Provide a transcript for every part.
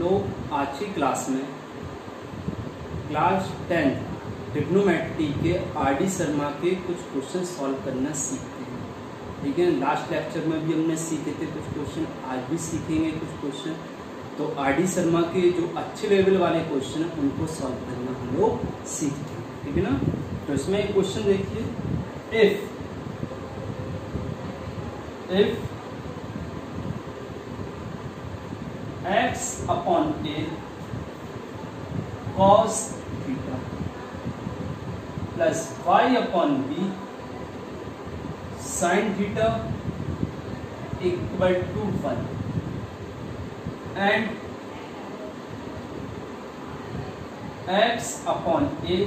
लोग आज की क्लास में क्लास 10 ट्रिग्नोमेट्री के आर.डी. शर्मा के कुछ क्वेश्चन सॉल्व करना सीखते हैं। ठीक है, लास्ट लेक्चर में भी हमने सीखे थे कुछ क्वेश्चन, आज भी सीखेंगे कुछ क्वेश्चन। तो आर.डी. शर्मा के जो अच्छे लेवल वाले क्वेश्चन हैं उनको सॉल्व करना हम लोग सीखते हैं। ठीक है ना। तो इसमें एक क्वेश्चन देखिए, if x upon a cos theta plus y upon b sin theta equal to 1 and x upon a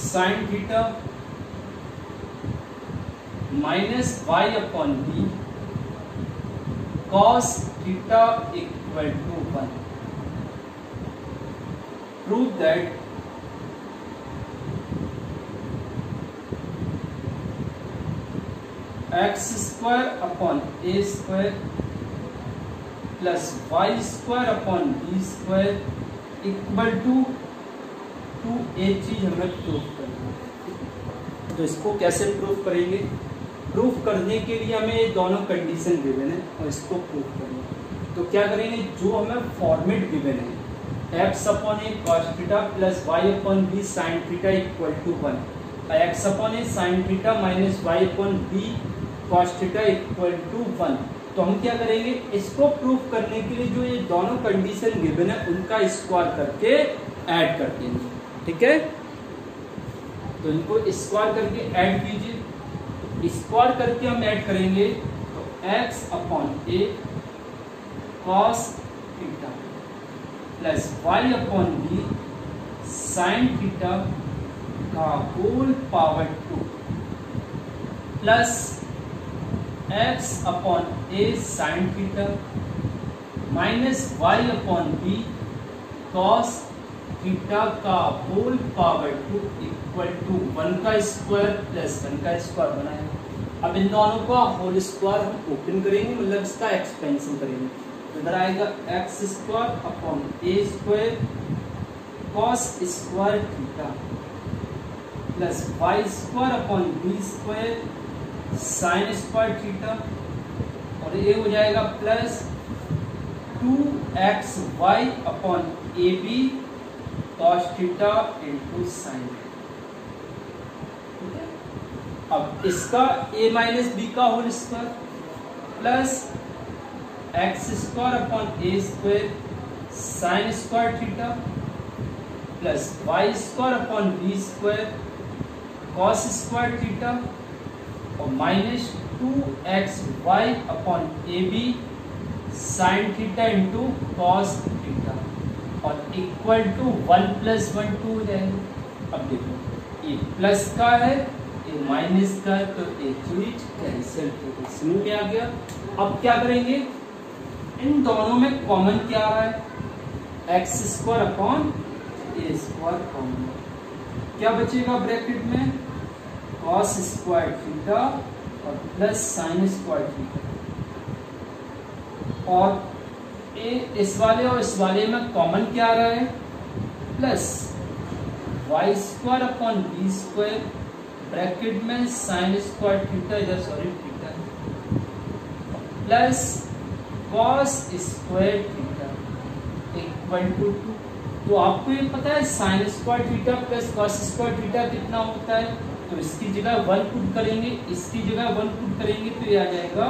sin theta minus y upon b cos theta equal to 1. Prove that x square upon a square plus y square upon b square equal to 2a चीज हमें proof करना है। तो इसको कैसे proof करेंगे? Proof करने के लिए हमें ये दोनों कंडीशन गिवन है और इसको प्रूफ करना है। तो क्या करेंगे, जो हमें फॉर्मेट गिवन है x upon a cos theta plus y upon b sin theta equal to 1, x upon a sin theta minus y upon b cos theta equal to 1। तो हम क्या करेंगे, इसको प्रूफ करने के लिए जो ये दोनों कंडीशन गिवन है उनका स्क्वायर करके ऐड कर देंगे। ठीक है, तो इनको स्क्वायर करके ऐड कीजिए। स्क्वायर करके हम ऐड करेंगे तो x upon a cos theta plus y upon b sin theta का whole power 2 plus x upon a sin theta minus y upon b cos theta का होल पावर 2 इक्वल टू 1 का square plus 1 का square बनाएंगे। अब इन दोनों का whole square हम open करेंगे, मतलब इसका एक्सपेंशन करेंगे। तो इधर आएगा x square upon a square cos square theta plus y square upon b square sine square theta, और ये हो जाएगा plus 2xy upon a b cos theta into sine. अब इसका a माइनस बी का whole square plus x square upon a square sine square theta plus y square upon b square cos square theta और minus 2xy upon a b sine theta into cos theta और equal to 1 plus 1 2 हो जाएगा। अब देखो ये plus का है, ये माइनस का है, तो एक चीज कैंसिल हो गया। अब क्या करेंगे, इन दोनों में कॉमन क्या आ रहा है, x square upon a square common, क्या बचेगा ब्रैकेट में कॉस स्क्वायर थीटा और प्लस साइन स्क्वायर थीटा, और इस वाले और इस वाले में कॉमन क्या आ रहा है, plus y square upon b square bracket में साइन स्क्वायर थीटा, इधर sorry theta, plus cos square theta equal to 2। तो आपको ये पता है sine square theta plus cos square theta कितना होता है, तो इसकी जगह 1 पुट करेंगे, इसकी जगह 1 पुट करेंगे, तो ये आ जाएगा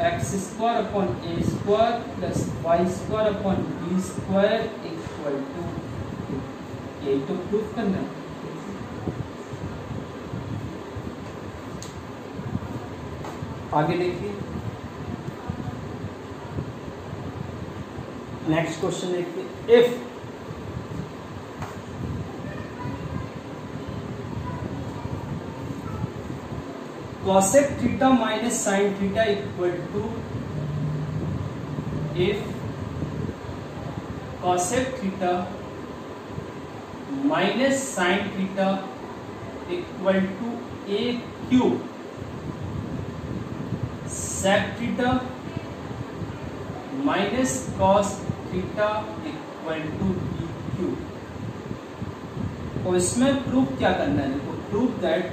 x square upon a square plus y square upon b square equal to 2। यही तो प्रूफ करना है। आगे देखिए, नेक्स्ट क्वेश्चन देखिए, if cosec theta minus sine theta equal to, if cosec theta minus sine theta equal to a cube sec theta minus cos theta equal to b cube. और इसमें proof क्या करना है, देखो proof that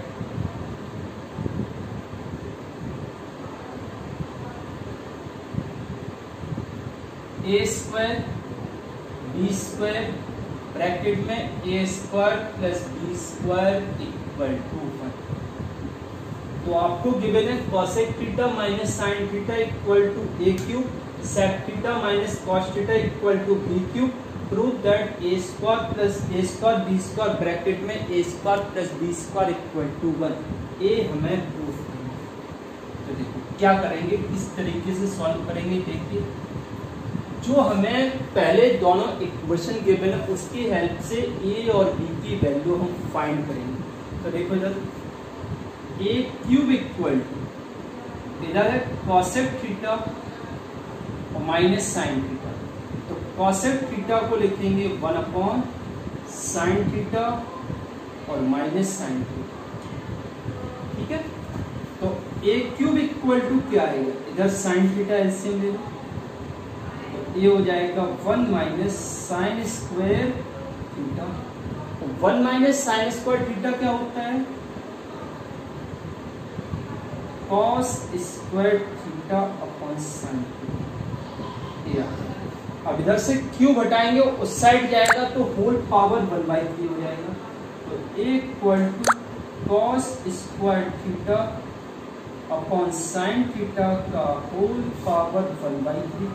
a square b square bracket में a square plus b square equal to 1। तो आपको given है cosec theta minus sine theta equal to a cube, sec theta minus cos theta equal to b cube. Prove that a square plus a square b square bracket में a square plus b square equal to 1। ए हमें proof करना है। तो देखो क्या करेंगे, किस तरीके से सॉल्व करेंगे। देखिए जो हमें पहले दोनों इक्वेशन गिवन है उसकी हेल्प से ए और बी की वैल्यू हम फाइंड करेंगे। तो देखो इधर ए क्यूब इक्वल टू, इधर है कॉसेक थीटा और माइनस साइन थीटा। तो कॉसेक थीटा को लिखेंगे 1 अपॉन साइन थीटा और माइनस साइन थीटा। ठीक है, तो ए क्यूब इक्वल टू क्या आएगा, इधर साइन थीटा एलसीएम ले लो, ये हो जाएगा 1 minus sign square theta. 1 minus sign square theta क्या होता है, cos square theta upon sine theta. अब इधर से क्यूब हटाएंगे उस साइड जाएगा तो होल पावर 1/3 हो जाएगा। तो a equal to cos square theta upon sine theta का होल पावर 1/3।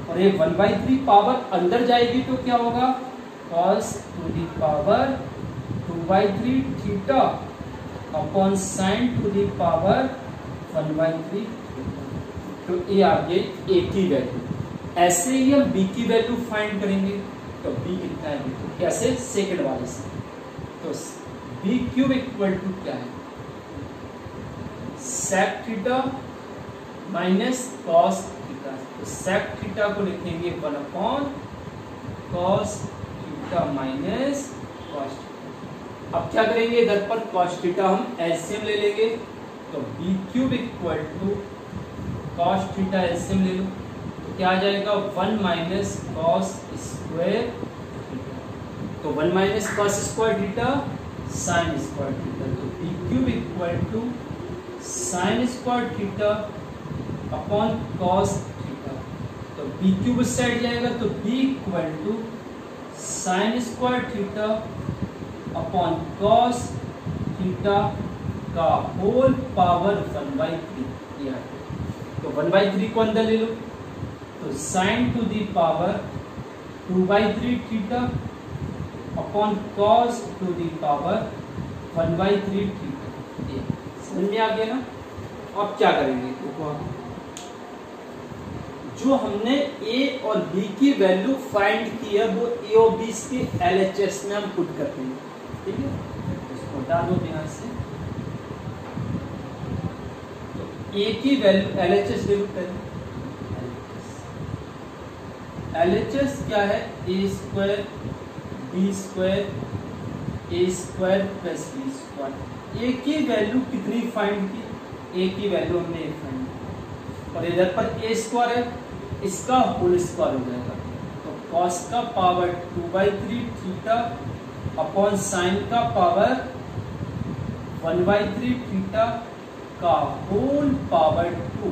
और ये 1/3 पावर अंदर जाएगी तो क्या होगा, cos to the power 2/3 theta upon sine to the power 1/3। तो ये आ गई ए की वैल्यू। ऐसे ही हम बी की वैल्यू फाइंड करेंगे। तो बी कितना है, देखो कैसे, सेकंड वाले से। तो बी क्यूब इक्वल टू क्या है, sec theta minus cos theta. तो सेक थीटा को लिखेंगे 1 upon cos theta minus cos theta. अब क्या करेंगे, इधर पर कॉस थीटा हम एलसीएम ले लेंगे। तो b cube equal to cos theta LCM ले लो, तो क्या आ जाएगा 1 माइनस कॉस स्क्वायर थीटा। तो 1 minus cos square theta sine square theta. तो b cube equal to sine square theta upon cos theta. तो बी क्यूब उस साइड जाएगा तो b equal to sine square theta upon cos theta का whole power 1/3। तो 1/3 को अंदर ले लो, तो sine to the power 2/3 theta upon cos to the power 1/3 theta. समझ में आ गया ना। अब क्या करेंगे, देखो आप जो हमने ए और बी की वैल्यू फाइंड की है वो ए और बी के एलएचएस में हम पुट करते हैं। ठीक है, इसको हटा दो यहाँ से। तो ए की वैल्यू एलएचएस देखो पहले, एलएचएस क्या है, ए स्क्वायर बी स्क्वायर ए स्क्वायर प्लस बी स्क्वायर। ए की वैल्यू कितनी फाइंड की, ए की वैल्यू हमने फाइंड की, और इधर पर ए स्क्वायर है, इसका होल स्क्वायर हो जाएगा। तो कॉस का पावर 2/3 थीटा अपॉन साइन का पावर 1/3 थीटा का होल पावर 2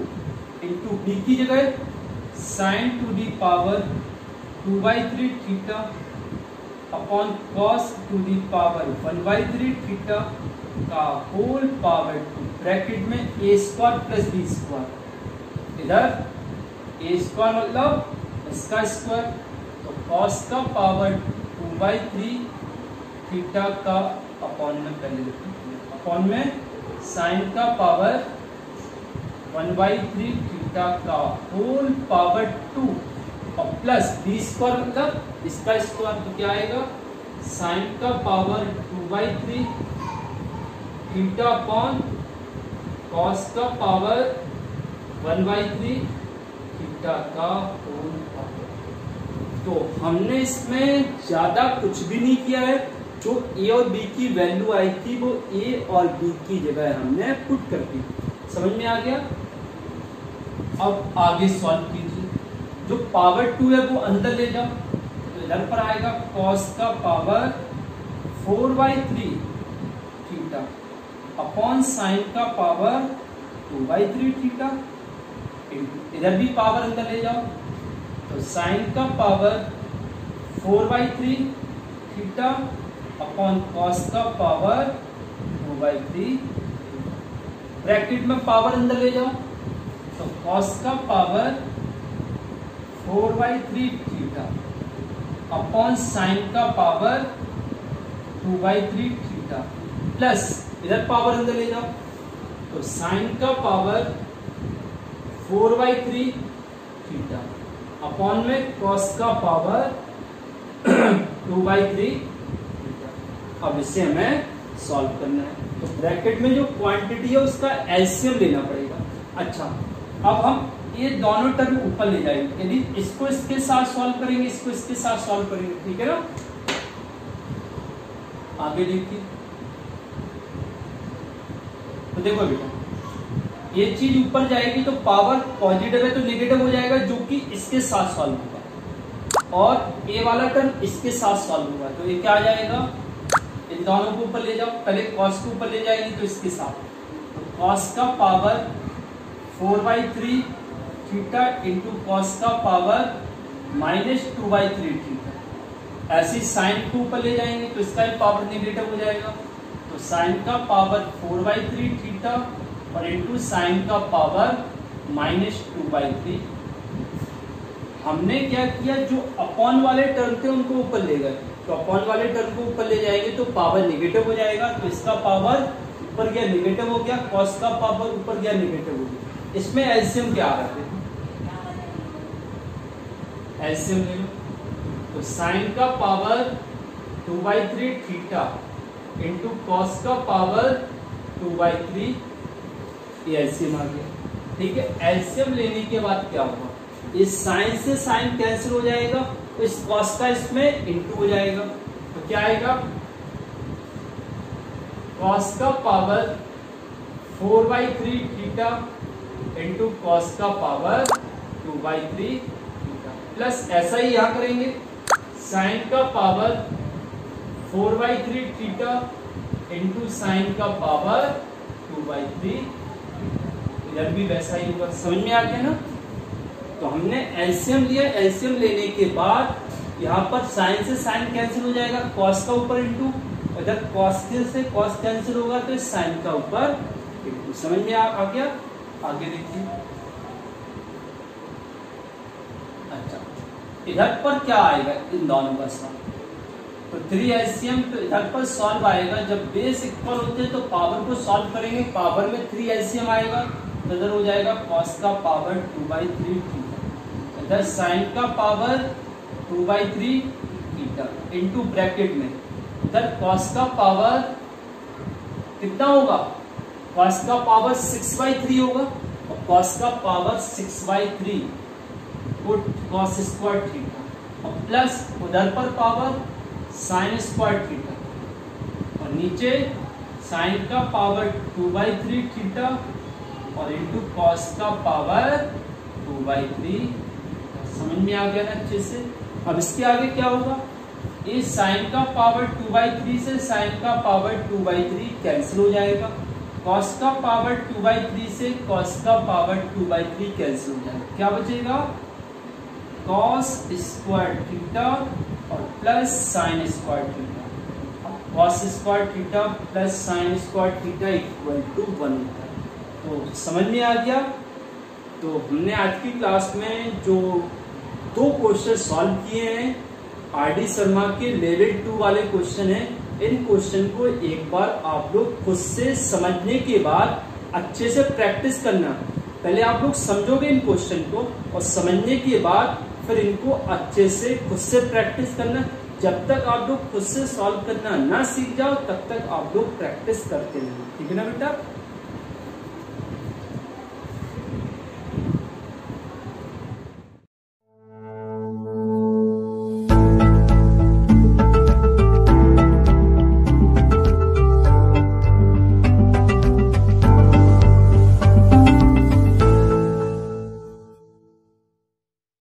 इंटू बी की जगह sine to the power 2/3 theta upon cos to the power 1/3 theta का होल पावर 2 ब्रैकेट में a square plus b square. इधर ए स्क्वायर मतलब इसका square, तो कॉस का पावर 2/3 थीटा का अपॉन में पहले अपॉन में साइन का पावर 1/3 थीटा का होल पावर 2 और प्लस बी स्क्वायर मतलब इसका स्क्वायर। तो क्या आएगा, साइन का पावर 2/3 थीटा अपॉन कॉस का पावर 1/3 थीटा का होल पावर। तो हमने इसमें ज्यादा कुछ भी नहीं किया है, जो ए और बी की वैल्यू आई थी वो ए और बी की जगह हमने पुट कर दी। समझ में आ गया। अब आगे सॉल्व कीजिए। जो पावर 2 है वो अंदर ले जाओ, तो इधर पर आएगा cos का पावर 4/3 थीटा अपॉन साइन का पावर 2/3 थीटा। इधर भी पावर अंदर ले जाओ, तो साइन का पावर 4/3 थीटा अपॉन cos का पावर 2/3। ब्रैकेट में पावर अंदर ले जाओ, तो cos का पावर 4/3 थीटा अपॉन साइन का पावर 2/3 थीटा प्लस इधर पावर अंदर ले जाओ, तो साइन का पावर 4/3 थीटा अपॉन में cos का पावर 2/3 थीटा। अब इसे हमें सॉल्व करना है, तो ब्रैकेट में जो क्वांटिटी है उसका एलसीएम लेना पड़ेगा। अच्छा, अब हम ये दोनों टर्म ऊपर ले जाएंगे, यदि इसको इसके साथ सॉल्व करेंगे, इसको इसके साथ सॉल्व करेंगे, ठीक है ना। आगे देखिए, तो देखो बेटा ये चीज ऊपर जाएगी तो पावर पॉजिटिव है तो नेगेटिव हो जाएगा, जो कि इसके साथ सॉल्व होगा, और ए वाला टर्म इसके साथ सॉल्व होगा, तो ये क्या आ जाएगा, इन दोनों को ऊपर ले जाओ, पहले cos को ऊपर ले जाएंगे तो इसके साथ, तो cos का पावर 4/3 थीटा इंटू cos का पावर -2/3 थीटा। ऐसे साइन को ऊपर ले जाएंगे तो इसका भी पावर नेगेटिव हो जाएगा, तो साइन का पावर 4/3 थीटा और इंटू साइन का पावर -2/3। हमने क्या किया, जो अपॉन वाले टर्म थे उनको ऊपर ले गए, तो अपॉन वाले टर्म को ऊपर ले जाएंगे तो पावर नेगेटिव हो जाएगा, तो इसका पावर ऊपर गया नेगेटिव हो गया, cos का पावर ऊपर गया नेगेटिव हो गया। इसमें एलसीएम क्या आ रहा है, एलसीएम ले लो, तो साइन का पावर 2/3 थीटा इंटू cos का पावर 2/3, ये एलसीएम आ गया। ठीक है, एलसीएम लेने के बाद क्या होगा, इस साइन से साइन कैंसिल हो जाएगा, तो इस cos का इसमें इंटू हो जाएगा, तो क्या आएगा, cos का पावर 4/3 थीटा इंटू cos का पावर 2/3 थीटा प्लस ऐसा ही यहां करेंगे, साइन का पावर 4/3 थीटा इंटू साइन का पावर 2/3, इधर भी वैसा ही होगा। समझ में आ गया ना। तो हमने एलसीएम लिया, एलसीएम लेने के बाद यहाँ पर साइन से साइन कैंसिल हो जाएगा, cos का ऊपर इंटू, इधर cos से cos कैंसिल होगा तो साइन का ऊपर इंटू। समझ में आ गया। आगे देखिए, अच्छा इधर पर क्या आएगा, इन दोनों का सॉल्व, तो 3 एलसीएम, तो इधर पर सॉल्व आएगा, जब बेस इक्वल होते हैं तो पावर को सॉल्व करेंगे, पावर में 3 एलसीएम आएगा, तो इधर हो जाएगा cos का पावर 2/3 थीटा, इधर साइन का पावर 2/3 थीटा इंटू ब्रैकेट में इधर cos का पावर कितना होगा, cos का पावर 6/3 होगा, और cos का power 6/3 put cos square theta, और प्लस उधर पर पावर साइन स्क्वायर थीटा, और नीचे साइन का पावर 2/3 थीटा और इंटू cos का पावर 2/3। समझ में आ गया ना अच्छे से। अब इसके आगे क्या होगा, इस साइन का पावर 2/3 से साइन का पावर 2/3 कैंसिल हो जाएगा, cos का पावर 2/3 से cos का पावर 2/3 कैंसिल हो जाएगा, क्या बचेगा, cos स्क्वायर थीटा और plus sine square theta, cos square theta plus sine square theta equal to 1 होता है। तो समझ में आ गया। तो हमने आज की क्लास में जो 2 क्वेश्चन सॉल्व किए हैं, आरडी शर्मा के लेवल 2 वाले क्वेश्चन हैं, इन क्वेश्चन को एक बार आप लोग खुद से समझने के बाद अच्छे से प्रैक्टिस करना। पहले आप लोग समझोगे इन क्वेश्चन को, और समझने के बाद फिर इनको अच्छे से खुद से प्रैक्टिस करना। जब तक आप लोग खुद से सॉल्व करना ना सीख जाओ तब तक आप लोग प्रैक्टिस करते रहें, ठीक है ना बेटा।